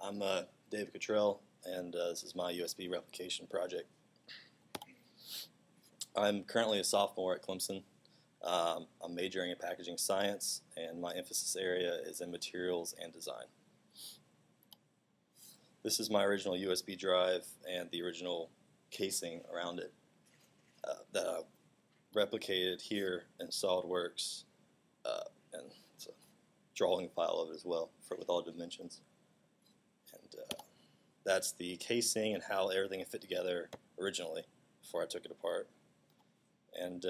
I'm David Cottrell, and this is my USB replication project. I'm currently a sophomore at Clemson. I'm majoring in packaging science, and my emphasis area is in materials and design. This is my original USB drive and the original casing around it that I replicated here in SolidWorks, and it's a drawing file of it as well with all dimensions. And that's the casing and how everything fit together originally before I took it apart. And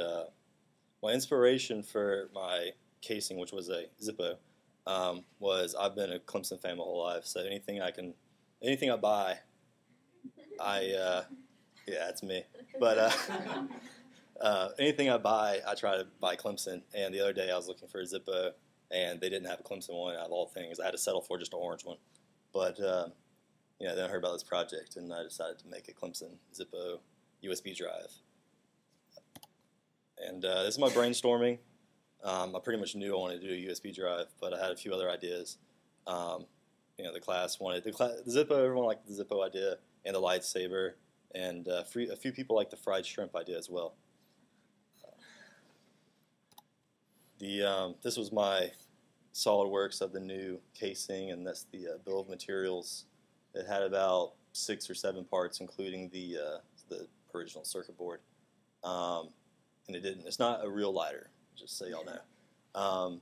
my inspiration for my casing, which was a Zippo, was I've been a Clemson fan my whole life. So anything I buy, yeah, it's me. But anything I buy, I try to buy Clemson. And the other day I was looking for a Zippo, and they didn't have a Clemson one out of all things. I had to settle for just an orange one. But then I heard about this project, and I decided to make a Clemson Zippo USB drive. And this is my brainstorming. I pretty much knew I wanted to do a USB drive, but I had a few other ideas. The class wanted the Zippo. Everyone liked the Zippo idea and the lightsaber, and a few people liked the fried shrimp idea as well. This was my SolidWorks of the new casing, and that's the bill of materials. It had about 6 or 7 parts, including the original circuit board. And it's not a real lighter, just so y'all know.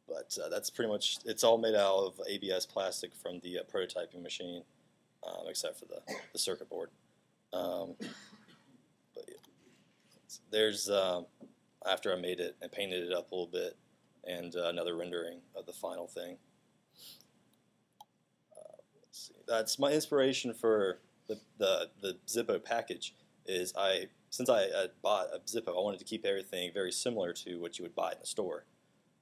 But that's pretty much, it's all made out of ABS plastic from the prototyping machine, except for the circuit board. But yeah. There's, after I made it and painted it up a little bit, and another rendering of the final thing. Let's see. That's my inspiration for the Zippo package. Since I bought a Zippo, I wanted to keep everything very similar to what you would buy in the store.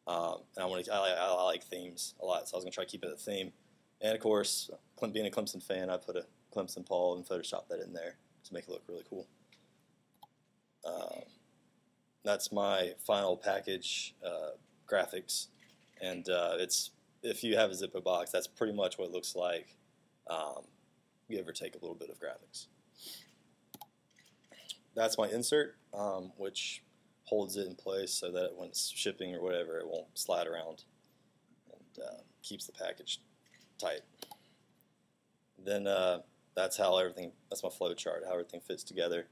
And I like themes a lot, so I was going to try to keep it a theme. And of course, being a Clemson fan, I put a Clemson Paul and Photoshopped that in there to make it look really cool. That's my final package graphics, and if you have a Zippo box, that's pretty much what it looks like. You ever take a little bit of graphics. That's my insert, which holds it in place so that when it's shipping or whatever, it won't slide around, and keeps the package tight. Then that's my flow chart, how everything fits together.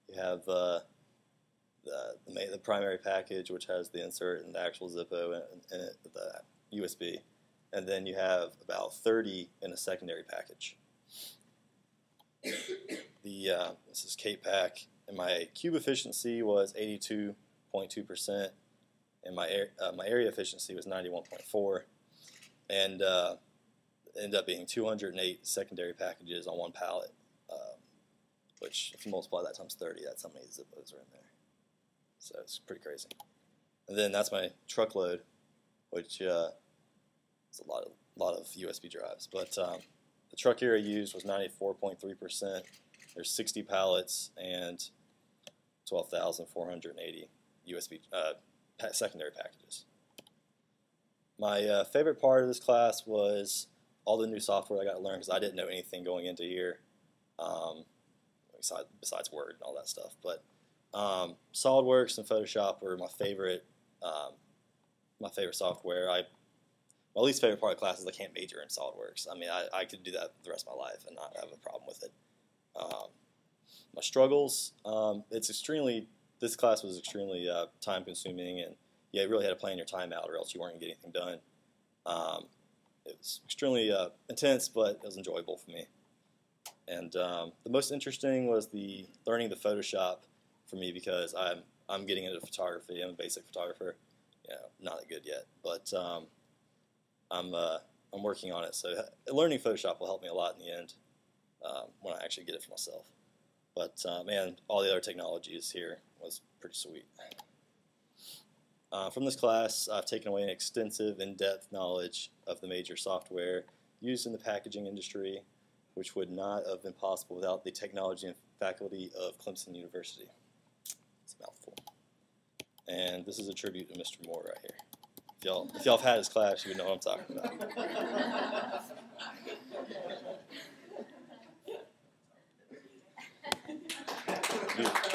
You have the primary package, which has the insert and the actual Zippo in it, the USB, and then you have about 30 in a secondary package. This is Cape Pack, and my cube efficiency was 82.2%, and my area efficiency was 91.4%, and ended up being 208 secondary packages on one pallet, which if you multiply that times 30, that's how many Zippos are in there. So it's pretty crazy. And then that's my truckload, which is a lot of USB drives. But the truck area used was 94.3%. There's 60 pallets and 12,480 USB secondary packages. My favorite part of this class was all the new software I got to learn, because I didn't know anything going into here, besides Word and all that stuff. But SolidWorks and Photoshop were my favorite software. My least favorite part of the class is I can't major in SolidWorks. I mean, I could do that the rest of my life and not have a problem with it. My struggles, this class was extremely time-consuming, and you really had to plan your time out, or else you weren't going to get anything done. It was extremely intense, but it was enjoyable for me. And the most interesting was learning the Photoshop for me, because I'm getting into photography. I'm a basic photographer, not that good yet, but I'm working on it. So learning Photoshop will help me a lot in the end when I actually get it for myself. But man, all the other technologies here was pretty sweet. From this class, I've taken away an extensive, in-depth knowledge of the major software used in the packaging industry, which would not have been possible without the technology and faculty of Clemson University. It's a mouthful. And this is a tribute to Mr. Moore right here. If y'all have had his class, you would know what I'm talking about. You-